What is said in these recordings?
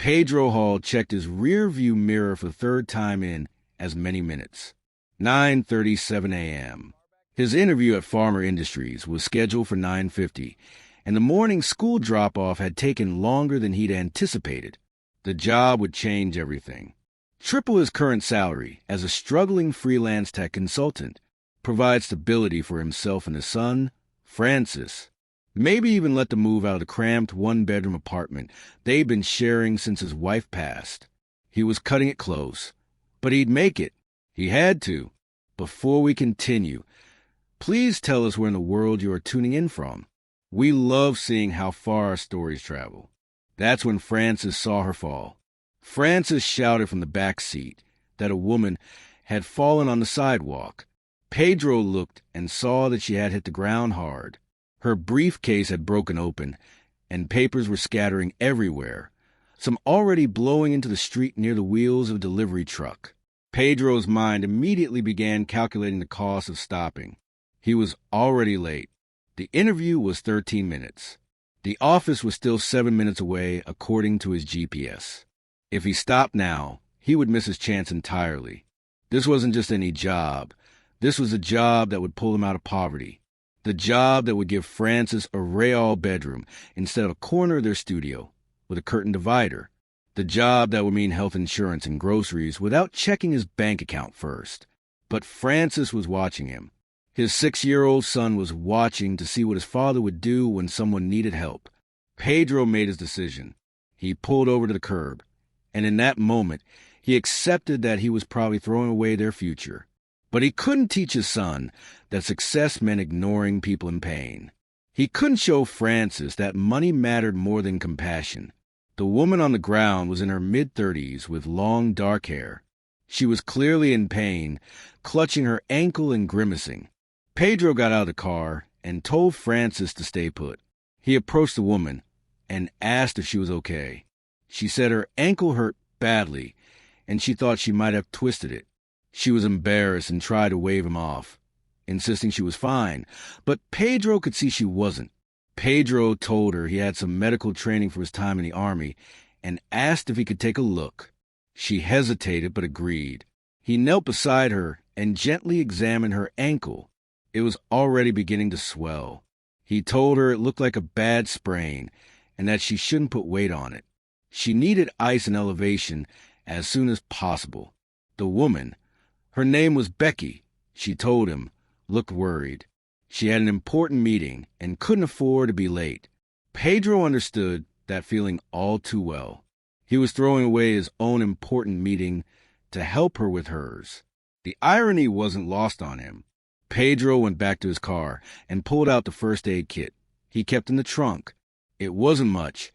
Pedro Hall checked his rear-view mirror for the third time in as many minutes. 9:37 a.m. His interview at Farmer Industries was scheduled for 9:50, and the morning school drop-off had taken longer than he'd anticipated. The job would change everything. Triple his current salary as a struggling freelance tech consultant, provide stability for himself and his son, Francis. Maybe even let them move out of the cramped one-bedroom apartment they'd been sharing since his wife passed. He was cutting it close, but he'd make it. He had to. Before we continue, please tell us where in the world you are tuning in from. We love seeing how far our stories travel. That's when Francis saw her fall. Francis shouted from the back seat that a woman had fallen on the sidewalk. Pedro looked and saw that she had hit the ground hard. Her briefcase had broken open, and papers were scattering everywhere, some already blowing into the street near the wheels of a delivery truck. Pedro's mind immediately began calculating the cost of stopping. He was already late. The interview was 13 minutes. The office was still 7 minutes away, according to his GPS. If he stopped now, he would miss his chance entirely. This wasn't just any job. This was a job that would pull him out of poverty. The job that would give Francis a Real bedroom instead of a corner of their studio with a curtain divider. The job that would mean health insurance and groceries without checking his bank account first. But Francis was watching him. His 6-year-old son was watching to see what his father would do when someone needed help. Pedro made his decision. He pulled over to the curb, and in that moment, he accepted that he was probably throwing away their future. But he couldn't teach his son that success meant ignoring people in pain. He couldn't show Francis that money mattered more than compassion. The woman on the ground was in her mid-30s with long, dark hair. She was clearly in pain, clutching her ankle and grimacing. Pedro got out of the car and told Francis to stay put. He approached the woman and asked if she was okay. She said her ankle hurt badly, and she thought she might have twisted it. She was embarrassed and tried to wave him off, insisting she was fine, but Pedro could see she wasn't. Pedro told her he had some medical training for his time in the army and asked if he could take a look. She hesitated but agreed. He knelt beside her and gently examined her ankle. It was already beginning to swell. He told her it looked like a bad sprain and that she shouldn't put weight on it. She needed ice and elevation as soon as possible. The woman, her name was Becky, she told him, looked worried. She had an important meeting and couldn't afford to be late. Pedro understood that feeling all too well. He was throwing away his own important meeting to help her with hers. The irony wasn't lost on him. Pedro went back to his car and pulled out the first aid kit he kept in the trunk. It wasn't much,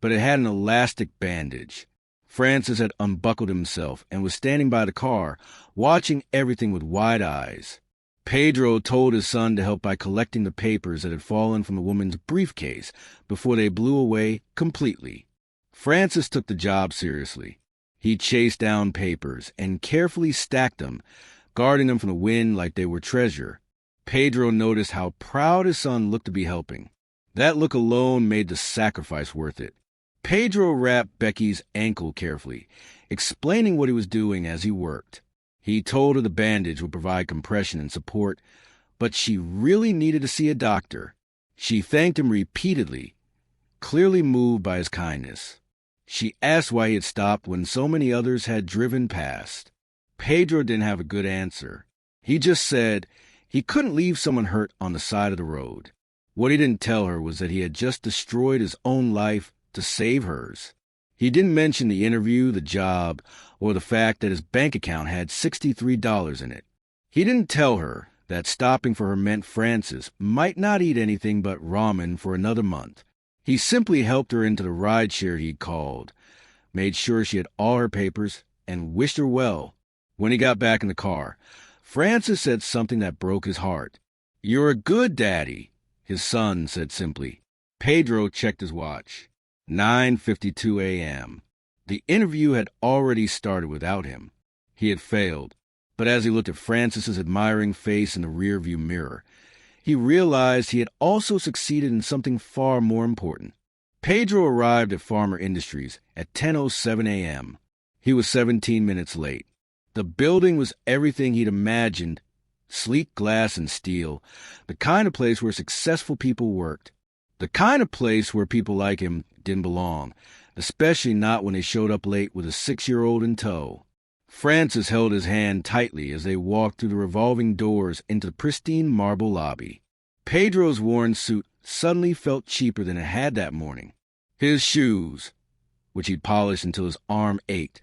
but it had an elastic bandage. Francis had unbuckled himself and was standing by the car, watching everything with wide eyes. Pedro told his son to help by collecting the papers that had fallen from the woman's briefcase before they blew away completely. Francis took the job seriously. He chased down papers and carefully stacked them, guarding them from the wind like they were treasure. Pedro noticed how proud his son looked to be helping. That look alone made the sacrifice worth it. Pedro wrapped Becky's ankle carefully, explaining what he was doing as he worked. He told her the bandage would provide compression and support, but she really needed to see a doctor. She thanked him repeatedly, clearly moved by his kindness. She asked why he had stopped when so many others had driven past. Pedro didn't have a good answer. He just said he couldn't leave someone hurt on the side of the road. What he didn't tell her was that he had just destroyed his own life to save hers. He didn't mention the interview, the job, or the fact that his bank account had $63 in it. He didn't tell her that stopping for her meant Francis might not eat anything but ramen for another month. He simply helped her into the rideshare he'd called, made sure she had all her papers, and wished her well. When he got back in the car, Francis said something that broke his heart. "You're a good daddy," his son said simply. Pedro checked his watch. 9:52 a.m. The interview had already started without him. He had failed, but as he looked at Francis's admiring face in the rearview mirror, he realized he had also succeeded in something far more important. Pedro arrived at Farmer Industries at 10:07 a.m. He was 17 minutes late. The building was everything he'd imagined: sleek glass and steel, the kind of place where successful people worked, the kind of place where people like him didn't belong, especially not when they showed up late with a 6-year-old in tow. Francis held his hand tightly as they walked through the revolving doors into the pristine marble lobby. Pedro's worn suit suddenly felt cheaper than it had that morning. His shoes, which he'd polished until his arm ached,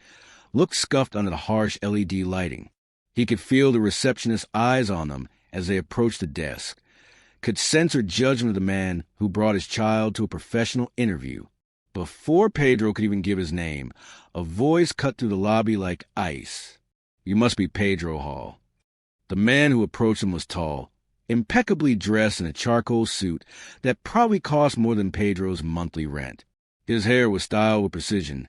looked scuffed under the harsh LED lighting. He could feel the receptionist's eyes on them as they approached the desk, could sense her judgment of the man who brought his child to a professional interview. Before Pedro could even give his name, a voice cut through the lobby like ice. "You must be Pedro Hall." The man who approached him was tall, impeccably dressed in a charcoal suit that probably cost more than Pedro's monthly rent. His hair was styled with precision,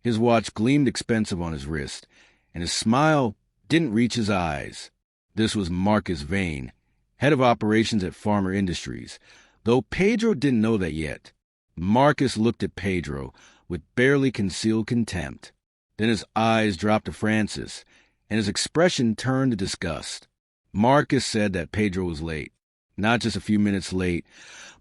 his watch gleamed expensive on his wrist, and his smile didn't reach his eyes. This was Marcus Vane, head of operations at Farmer Industries, though Pedro didn't know that yet. Marcus looked at Pedro with barely concealed contempt. Then his eyes dropped to Francis, and his expression turned to disgust. Marcus said that Pedro was late, not just a few minutes late,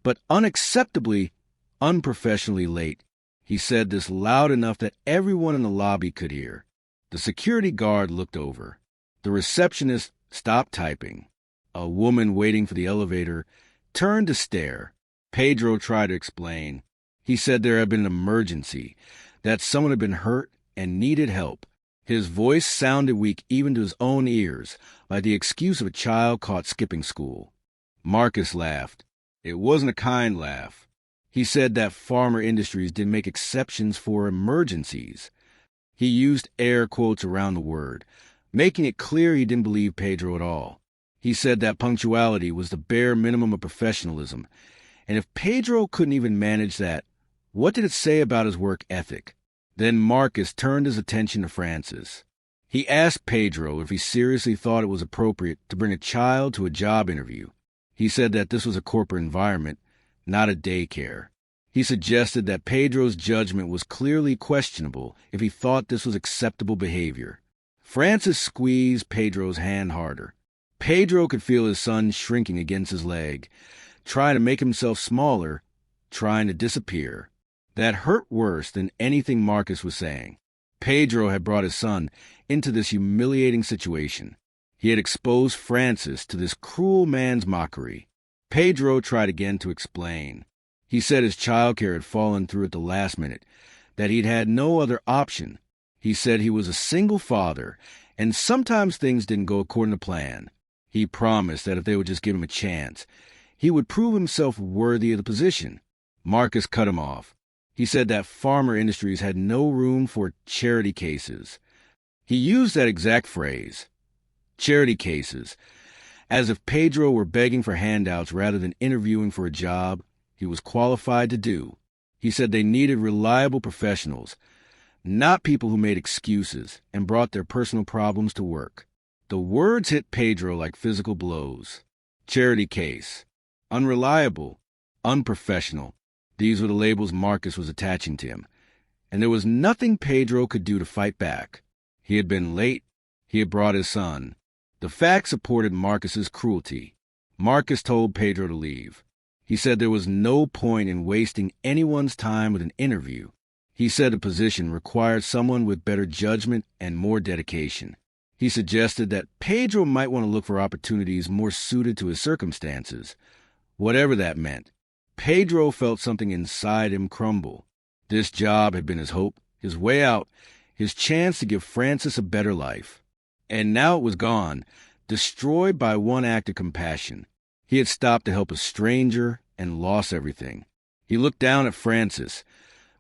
but unacceptably, unprofessionally late. He said this loud enough that everyone in the lobby could hear. The security guard looked over. The receptionist stopped typing. A woman waiting for the elevator turned to stare. Pedro tried to explain. He said there had been an emergency, that someone had been hurt and needed help. His voice sounded weak even to his own ears, like the excuse of a child caught skipping school. Marcus laughed. It wasn't a kind laugh. He said that Farmer Industries didn't make exceptions for emergencies. He used air quotes around the word, making it clear he didn't believe Pedro at all. He said that punctuality was the bare minimum of professionalism, and if Pedro couldn't even manage that, what did it say about his work ethic? Then Marcus turned his attention to Francis. He asked Pedro if he seriously thought it was appropriate to bring a child to a job interview. He said that this was a corporate environment, not a daycare. He suggested that Pedro's judgment was clearly questionable if he thought this was acceptable behavior. Francis squeezed Pedro's hand harder. Pedro could feel his son shrinking against his leg, trying to make himself smaller, trying to disappear. That hurt worse than anything Marcus was saying. Pedro had brought his son into this humiliating situation. He had exposed Francis to this cruel man's mockery. Pedro tried again to explain. He said his childcare had fallen through at the last minute, that he'd had no other option. He said he was a single father, and sometimes things didn't go according to plan. He promised that if they would just give him a chance, he would prove himself worthy of the position. Marcus cut him off. He said that Farmer Industries had no room for charity cases. He used that exact phrase, charity cases, as if Pedro were begging for handouts rather than interviewing for a job he was qualified to do. He said they needed reliable professionals, not people who made excuses and brought their personal problems to work. The words hit Pedro like physical blows. Charity case, unreliable, unprofessional. These were the labels Marcus was attaching to him, and there was nothing Pedro could do to fight back. He had been late. He had brought his son. The facts supported Marcus's cruelty. Marcus told Pedro to leave. He said there was no point in wasting anyone's time with an interview. He said the position required someone with better judgment and more dedication. He suggested that Pedro might want to look for opportunities more suited to his circumstances, whatever that meant. Pedro felt something inside him crumble. This job had been his hope, his way out, his chance to give Francis a better life. And now it was gone, destroyed by one act of compassion. He had stopped to help a stranger and lost everything. He looked down at Francis,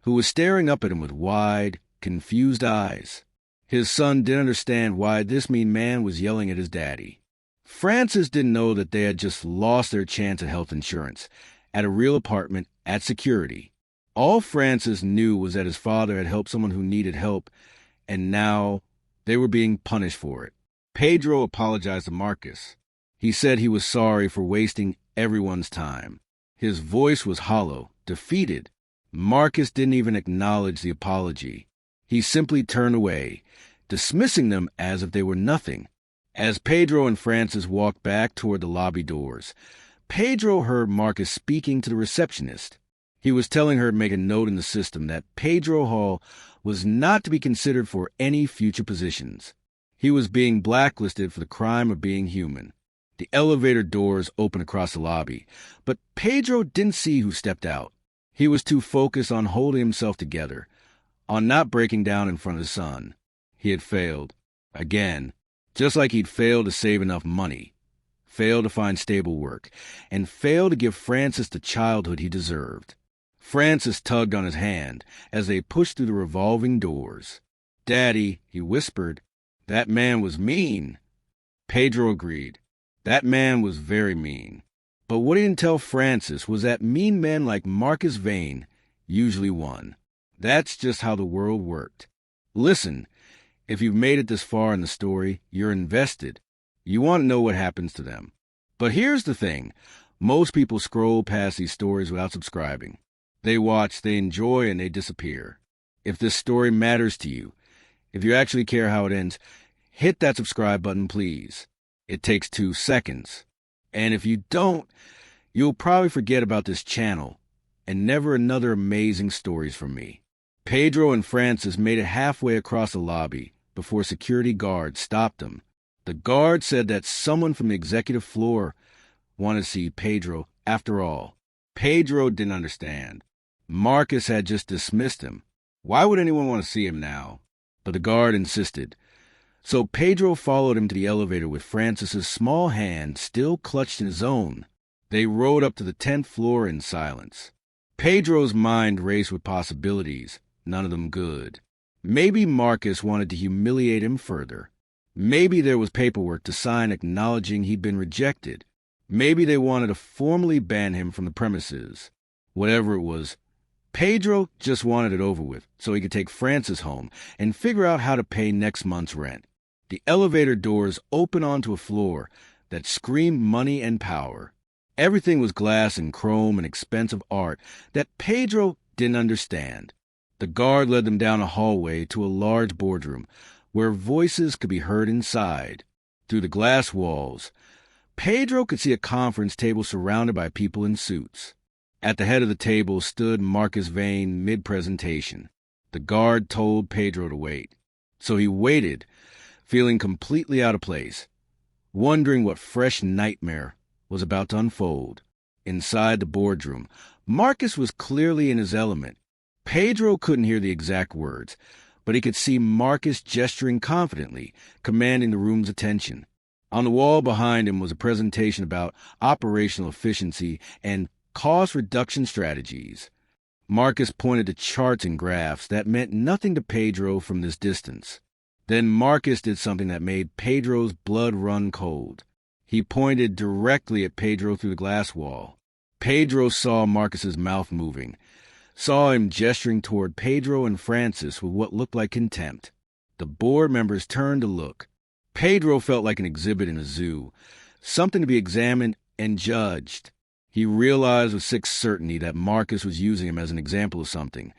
who was staring up at him with wide, confused eyes. His son didn't understand why this mean man was yelling at his daddy. Francis didn't know that they had just lost their chance at health insurance, at a real apartment, at security. All Francis knew was that his father had helped someone who needed help, and now they were being punished for it. Pedro apologized to Marcus. He said he was sorry for wasting everyone's time. His voice was hollow, defeated. Marcus didn't even acknowledge the apology. He simply turned away, dismissing them as if they were nothing. As Pedro and Francis walked back toward the lobby doors, Pedro heard Marcus speaking to the receptionist. He was telling her to make a note in the system that Pedro Hall was not to be considered for any future positions. He was being blacklisted for the crime of being human. The elevator doors opened across the lobby, but Pedro didn't see who stepped out. He was too focused on holding himself together, on not breaking down in front of the sun. He had failed. Again, just like he'd failed to save enough money, failed to find stable work, and failed to give Francis the childhood he deserved. Francis tugged on his hand as they pushed through the revolving doors. "Daddy," he whispered, "that man was mean." Pedro agreed. That man was very mean. But what he didn't tell Francis was that mean men like Marcus Vane usually won. That's just how the world worked. Listen, if you've made it this far in the story, you're invested. You want to know what happens to them. But here's the thing. Most people scroll past these stories without subscribing. They watch, they enjoy, and they disappear. If this story matters to you, if you actually care how it ends, hit that subscribe button, please. It takes 2 seconds. And if you don't, you'll probably forget about this channel and never another amazing stories from me. Pedro and Francis made it halfway across the lobby before security guards stopped them. The guard said that someone from the executive floor wanted to see Pedro after all. Pedro didn't understand. Marcus had just dismissed him. Why would anyone want to see him now? But the guard insisted. So Pedro followed him to the elevator with Francis's small hand still clutched in his own. They rode up to the 10th floor in silence. Pedro's mind raced with possibilities, none of them good. Maybe Marcus wanted to humiliate him further. Maybe there was paperwork to sign acknowledging he'd been rejected. Maybe they wanted to formally ban him from the premises. Whatever it was, Pedro just wanted it over with so he could take Francis home and figure out how to pay next month's rent. The elevator doors opened onto a floor that screamed money and power. Everything was glass and chrome and expensive art that Pedro didn't understand. The guard led them down a hallway to a large boardroom where voices could be heard inside. Through the glass walls, Pedro could see a conference table surrounded by people in suits. At the head of the table stood Marcus Vane mid-presentation. The guard told Pedro to wait. So he waited, feeling completely out of place, wondering what fresh nightmare was about to unfold. Inside the boardroom, Marcus was clearly in his element. Pedro couldn't hear the exact words, but he could see Marcus gesturing confidently, commanding the room's attention. On the wall behind him was a presentation about operational efficiency and cost reduction strategies. Marcus pointed to charts and graphs that meant nothing to Pedro from this distance. Then Marcus did something that made Pedro's blood run cold. He pointed directly at Pedro through the glass wall. Pedro saw Marcus's mouth moving, saw him gesturing toward Pedro and Francis with what looked like contempt. The board members turned to look. Pedro felt like an exhibit in a zoo, something to be examined and judged. He realized with sick certainty that Marcus was using him as an example of something,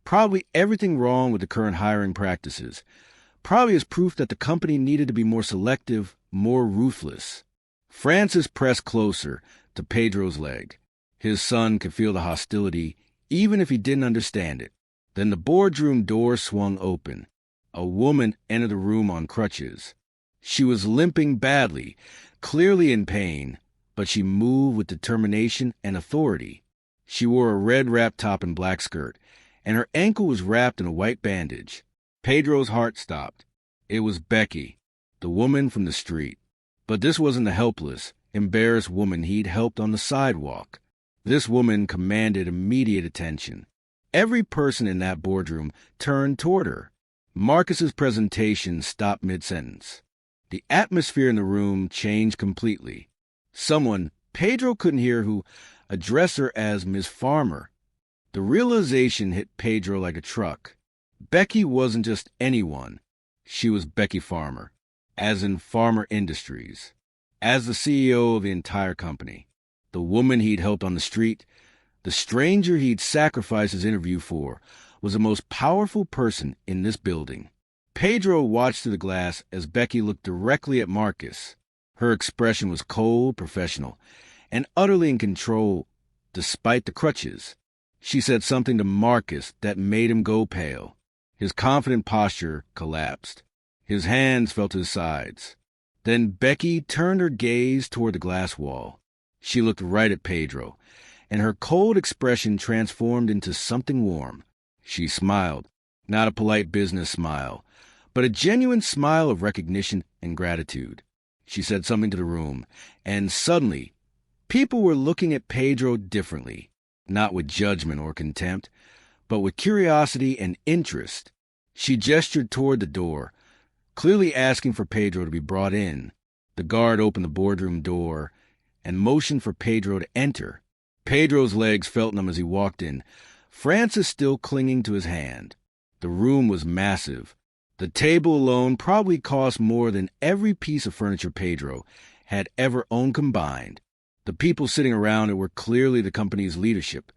probably everything wrong with the current hiring practices, probably as proof that the company needed to be more selective, more ruthless. Francis pressed closer to Pedro's leg. His son could feel the hostility, even if he didn't understand it. Then the boardroom door swung open. A woman entered the room on crutches. She was limping badly, clearly in pain, but she moved with determination and authority. She wore a red wrap top and black skirt, and her ankle was wrapped in a white bandage. Pedro's heart stopped. It was Becky, the woman from the street. But this wasn't the helpless, embarrassed woman he'd helped on the sidewalk. This woman commanded immediate attention. Every person in that boardroom turned toward her. Marcus's presentation stopped mid-sentence. The atmosphere in the room changed completely. Someone, Pedro couldn't hear who, addressed her as Miss Farmer. The realization hit Pedro like a truck. Becky wasn't just anyone. She was Becky Farmer, as in Farmer Industries, as the CEO of the entire company, the woman he'd helped on the street, The stranger he'd sacrificed his interview for was the most powerful person in this building. Pedro watched through the glass as Becky looked directly at Marcus. Her expression was cold, professional, and utterly in control despite the crutches. She said something to Marcus that made him go pale. His confident posture collapsed. His hands fell to his sides. Then Becky turned her gaze toward the glass wall. She looked right at Pedro, and her cold expression transformed into something warm. She smiled, not a polite business smile, but a genuine smile of recognition and gratitude. She said something to the room, and suddenly, people were looking at Pedro differently, not with judgment or contempt, but with curiosity and interest. She gestured toward the door, clearly asking for Pedro to be brought in. The guard opened the boardroom door and motioned for Pedro to enter. Pedro's legs felt numb as he walked in, Francis still clinging to his hand. The room was massive. The table alone probably cost more than every piece of furniture Pedro had ever owned combined. The people sitting around it were clearly the company's leadership,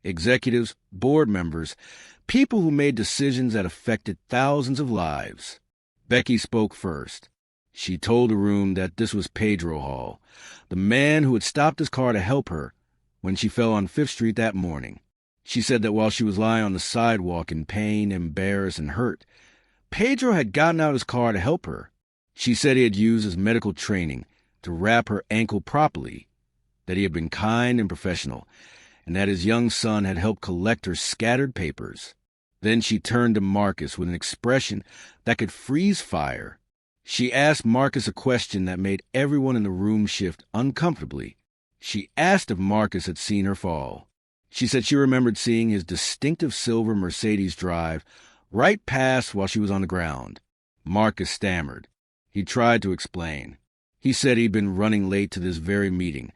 executives, board members, people who made decisions that affected thousands of lives. Becky spoke first. She told the room that this was Pedro Hall, the man who had stopped his car to help her when she fell on 5th Street that morning. She said that while she was lying on the sidewalk in pain, embarrassed, and hurt, Pedro had gotten out of his car to help her. She said he had used his medical training to wrap her ankle properly, that he had been kind and professional, and that his young son had helped collect her scattered papers. Then she turned to Marcus with an expression that could freeze fire. She asked Marcus a question that made everyone in the room shift uncomfortably. She asked if Marcus had seen her fall. She said she remembered seeing his distinctive silver Mercedes drive right past while she was on the ground. Marcus stammered. He tried to explain. He said he'd been running late to this very meeting,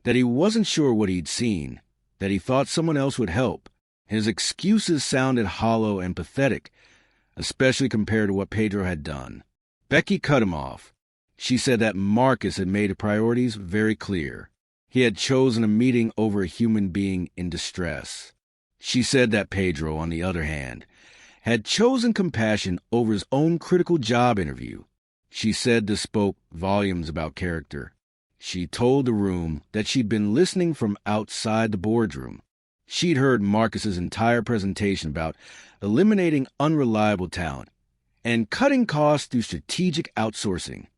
that he wasn't sure what he'd seen, that he thought someone else would help. His excuses sounded hollow and pathetic, especially compared to what Pedro had done. Becky cut him off. She said that Marcus had made his priorities very clear. He had chosen a meeting over a human being in distress. She said that Pedro, on the other hand, had chosen compassion over his own critical job interview. She said this spoke volumes about character. She told the room that she'd been listening from outside the boardroom. She'd heard Marcus's entire presentation about eliminating unreliable talent and cutting costs through strategic outsourcing.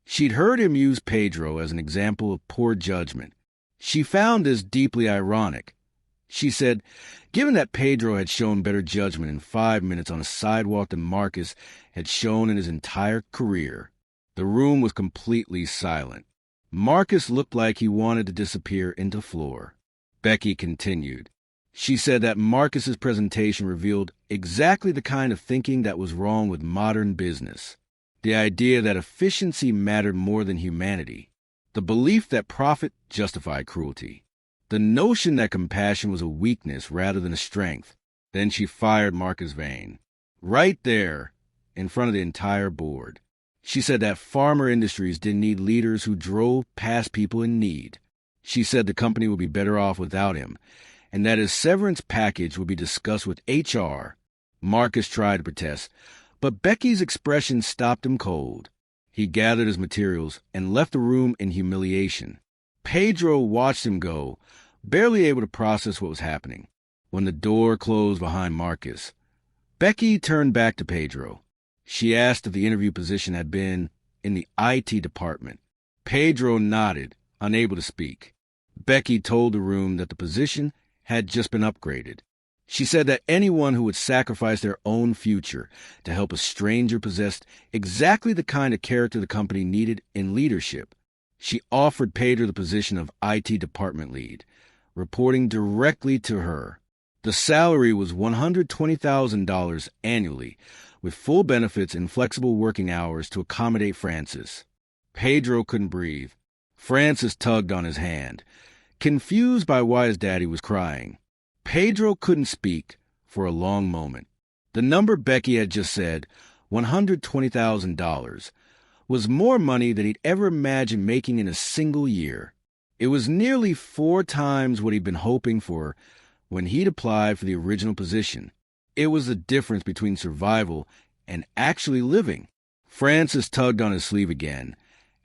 She'd heard him use Pedro as an example of poor judgment. She found this deeply ironic. She said, given that Pedro had shown better judgment in 5 minutes on a sidewalk than Marcus had shown in his entire career. The room was completely silent. Marcus looked like he wanted to disappear into the floor. Becky continued. She said that Marcus's presentation revealed exactly the kind of thinking that was wrong with modern business. The idea that efficiency mattered more than humanity. The belief that profit justified cruelty. The notion that compassion was a weakness rather than a strength. Then she fired Marcus Vane. Right there, in front of the entire board. She said that Farmer Industries didn't need leaders who drove past people in need. She said the company would be better off without him, and that his severance package would be discussed with HR. Marcus tried to protest, but Becky's expression stopped him cold. He gathered his materials and left the room in humiliation. Pedro watched him go, barely able to process what was happening. When the door closed behind Marcus, Becky turned back to Pedro. She asked if the interview position had been in the IT department. Pedro nodded, unable to speak. Becky told the room that the position had just been upgraded. She said that anyone who would sacrifice their own future to help a stranger possessed exactly the kind of character the company needed in leadership. She offered Pedro the position of IT department lead, reporting directly to her. The salary was $120,000 annually, with full benefits and flexible working hours to accommodate Francis. Pedro couldn't breathe. Francis tugged on his hand, confused by why his daddy was crying. Pedro couldn't speak for a long moment. The number Becky had just said, $120,000, was more money than he'd ever imagined making in a single year. It was nearly 4 times what he'd been hoping for when he'd applied for the original position. It was the difference between survival and actually living. Francis tugged on his sleeve again,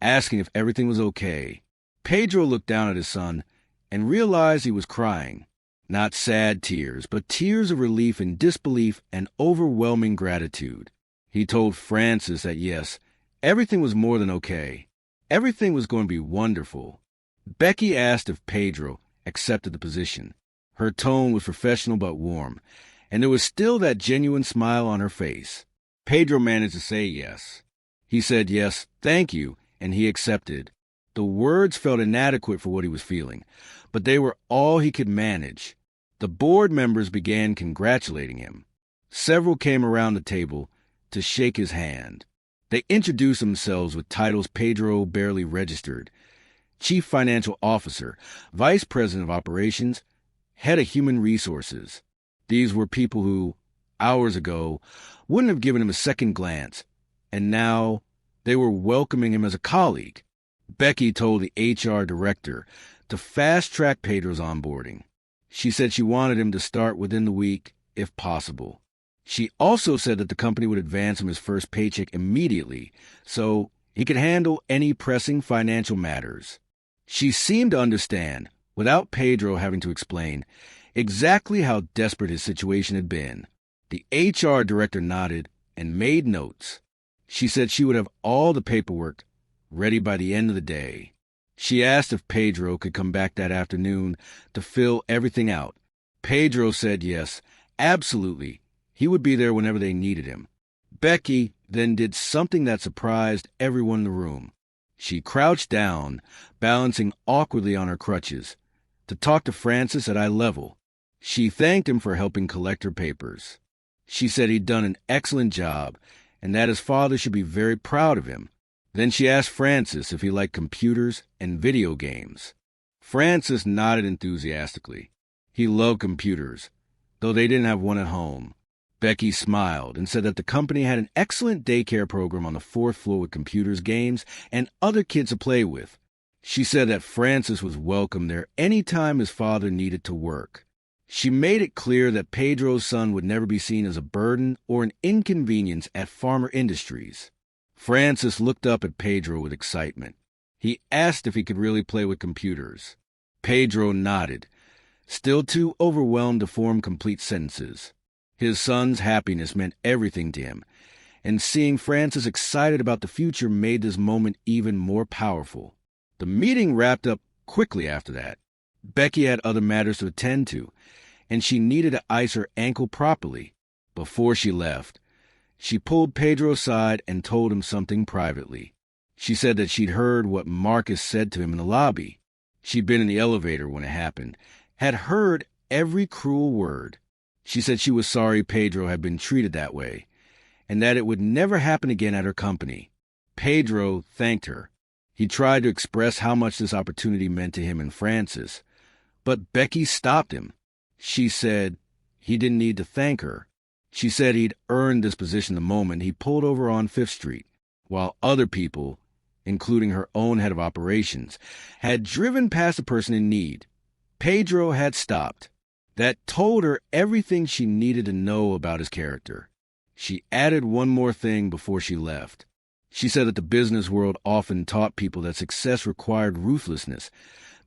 asking if everything was okay. Pedro looked down at his son and realized he was crying. Not sad tears, but tears of relief and disbelief and overwhelming gratitude. He told Francis that yes, everything was more than okay. Everything was going to be wonderful. Becky asked if Pedro accepted the position. Her tone was professional but warm, and there was still that genuine smile on her face. Pedro managed to say yes. He said yes, thank you, and he accepted. The words felt inadequate for what he was feeling, but they were all he could manage. The board members began congratulating him. Several came around the table to shake his hand. They introduced themselves with titles Pedro barely registered: Chief Financial Officer, Vice President of Operations, Head of Human Resources. These were people who, hours ago, wouldn't have given him a second glance, and now they were welcoming him as a colleague. Becky told the HR director to fast-track Pedro's onboarding. She said she wanted him to start within the week, if possible. She also said that the company would advance him his first paycheck immediately, so he could handle any pressing financial matters. She seemed to understand, without Pedro having to explain, exactly how desperate his situation had been. The HR director nodded and made notes. She said she would have all the paperwork ready by the end of the day. She asked if Pedro could come back that afternoon to fill everything out. Pedro said yes, absolutely. He would be there whenever they needed him. Becky then did something that surprised everyone in the room. She crouched down, balancing awkwardly on her crutches, to talk to Francis at eye level. She thanked him for helping collect her papers. She said he'd done an excellent job and that his father should be very proud of him. Then she asked Francis if he liked computers and video games. Francis nodded enthusiastically. He loved computers, though they didn't have one at home. Becky smiled and said that the company had an excellent daycare program on the 4th floor with computers, games, and other kids to play with. She said that Francis was welcome there any time his father needed to work. She made it clear that Pedro's son would never be seen as a burden or an inconvenience at Farmer Industries. Francis looked up at Pedro with excitement. He asked if he could really play with computers. Pedro nodded, still too overwhelmed to form complete sentences. His son's happiness meant everything to him, and seeing Francis excited about the future made this moment even more powerful. The meeting wrapped up quickly after that. Becky had other matters to attend to, and she needed to ice her ankle properly. Before she left, she pulled Pedro aside and told him something privately. She said that she'd heard what Marcus said to him in the lobby. She'd been in the elevator when it happened, had heard every cruel word. She said she was sorry Pedro had been treated that way, and that it would never happen again at her company. Pedro thanked her. He tried to express how much this opportunity meant to him and Francis, but Becky stopped him. She said he didn't need to thank her. She said he'd earned this position the moment he pulled over on 5th Street, while other people, including her own head of operations, had driven past a person in need. Pedro had stopped. That told her everything she needed to know about his character. She added one more thing before she left. She said that the business world often taught people that success required ruthlessness,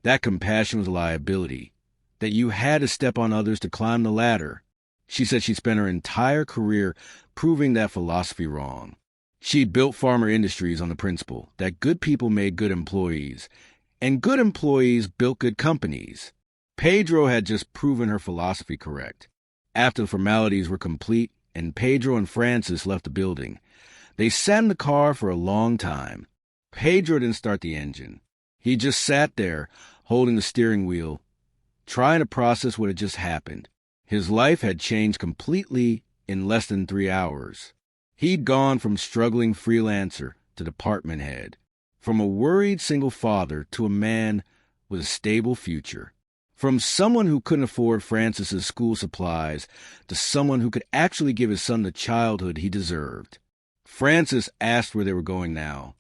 that compassion was a liability, that you had to step on others to climb the ladder. She said she spent her entire career proving that philosophy wrong. She built Farmer Industries on the principle that good people made good employees, and good employees built good companies. Pedro had just proven her philosophy correct. After the formalities were complete and Pedro and Francis left the building, they sat in the car for a long time. Pedro didn't start the engine. He just sat there, holding the steering wheel, trying to process what had just happened. His life had changed completely in less than 3 hours. He'd gone from struggling freelancer to department head, from a worried single father to a man with a stable future. From someone who couldn't afford Francis's school supplies to someone who could actually give his son the childhood he deserved. Francis asked where they were going now.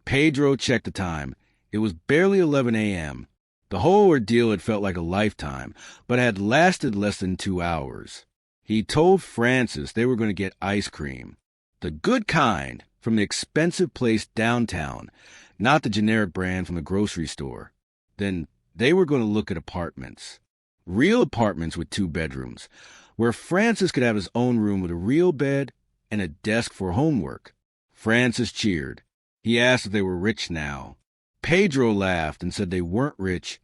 Pedro checked the time. It was barely 11 a.m. The whole ordeal had felt like a lifetime, but had lasted less than 2 hours. He told Frances they were going to get ice cream. The good kind, from the expensive place downtown, not the generic brand from the grocery store. Then they were going to look at apartments. Real apartments with 2 bedrooms, where Francis could have his own room with a real bed and a desk for homework. Francis cheered. He asked if they were rich now. Pedro laughed and said they weren't rich,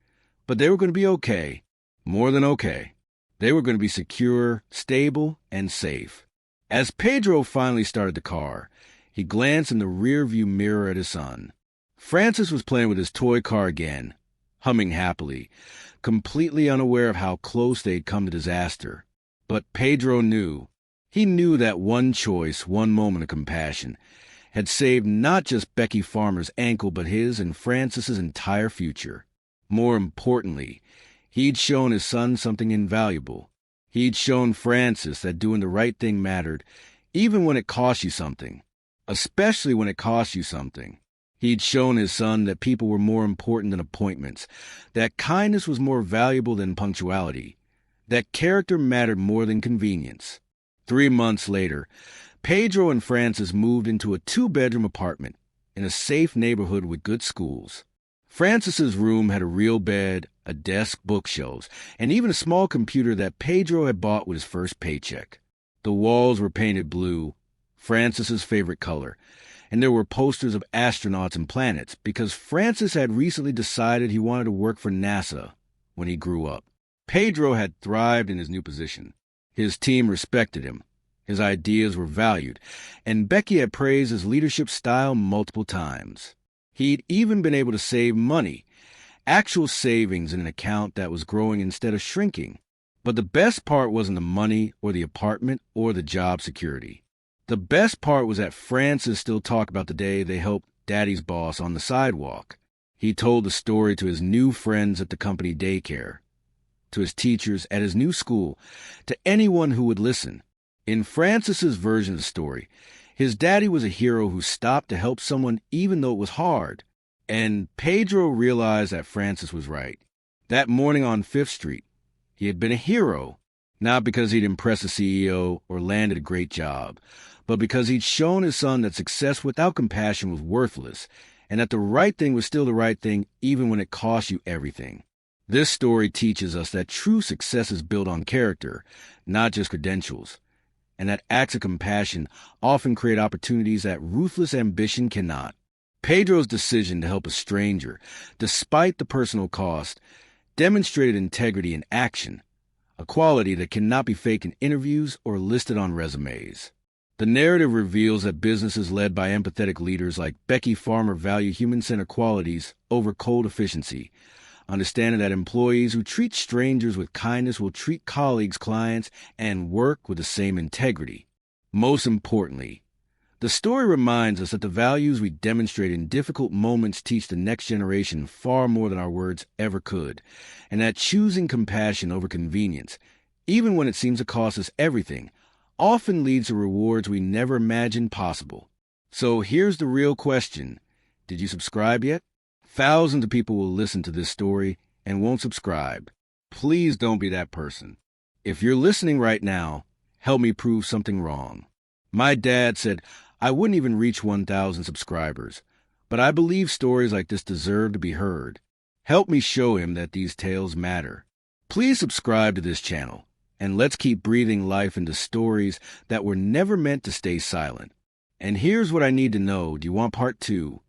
but they were going to be okay. More than okay. They were going to be secure, stable, and safe. As Pedro finally started the car, he glanced in the rearview mirror at his son. Francis was playing with his toy car again, humming happily, completely unaware of how close they had come to disaster. But Pedro knew. He knew that one choice, one moment of compassion, had saved not just Becky Farmer's ankle, but his and Francis's entire future. More importantly, he'd shown his son something invaluable. He'd shown Francis that doing the right thing mattered, even when it cost you something, especially when it cost you something. He'd shown his son that people were more important than appointments, that kindness was more valuable than punctuality, that character mattered more than convenience. 3 months later, Pedro and Francis moved into a 2-bedroom apartment in a safe neighborhood with good schools. Francis's room had a real bed, a desk, bookshelves, and even a small computer that Pedro had bought with his first paycheck. The walls were painted blue, Francis's favorite color, and there were posters of astronauts and planets because Francis had recently decided he wanted to work for NASA when he grew up. Pedro had thrived in his new position. His team respected him. His ideas were valued, and Becky had praised his leadership style multiple times. He'd even been able to save money, actual savings in an account that was growing instead of shrinking. But the best part wasn't the money or the apartment or the job security. The best part was that Francis still talked about the day they helped Daddy's boss on the sidewalk. He told the story to his new friends at the company daycare, to his teachers at his new school, to anyone who would listen. In Francis's version of the story, his daddy was a hero who stopped to help someone even though it was hard. And Pedro realized that Francis was right. That morning on 5th Street, he had been a hero, not because he'd impressed a CEO or landed a great job, but because he'd shown his son that success without compassion was worthless, and that the right thing was still the right thing even when it cost you everything. This story teaches us that true success is built on character, not just credentials, and that acts of compassion often create opportunities that ruthless ambition cannot. Pedro's decision to help a stranger, despite the personal cost, demonstrated integrity in action, a quality that cannot be faked in interviews or listed on resumes. The narrative reveals that businesses led by empathetic leaders like Becky Farmer value human-centered qualities over cold efficiency, understanding that employees who treat strangers with kindness will treat colleagues, clients, and work with the same integrity. Most importantly, the story reminds us that the values we demonstrate in difficult moments teach the next generation far more than our words ever could, and that choosing compassion over convenience, even when it seems to cost us everything, often leads to rewards we never imagined possible. So here's the real question. Did you subscribe yet? Thousands of people will listen to this story and won't subscribe. Please don't be that person. If you're listening right now, help me prove something wrong. My dad said I wouldn't even reach 1,000 subscribers, but I believe stories like this deserve to be heard. Help me show him that these tales matter. Please subscribe to this channel, and let's keep breathing life into stories that were never meant to stay silent. And here's what I need to know. Do you want part 2?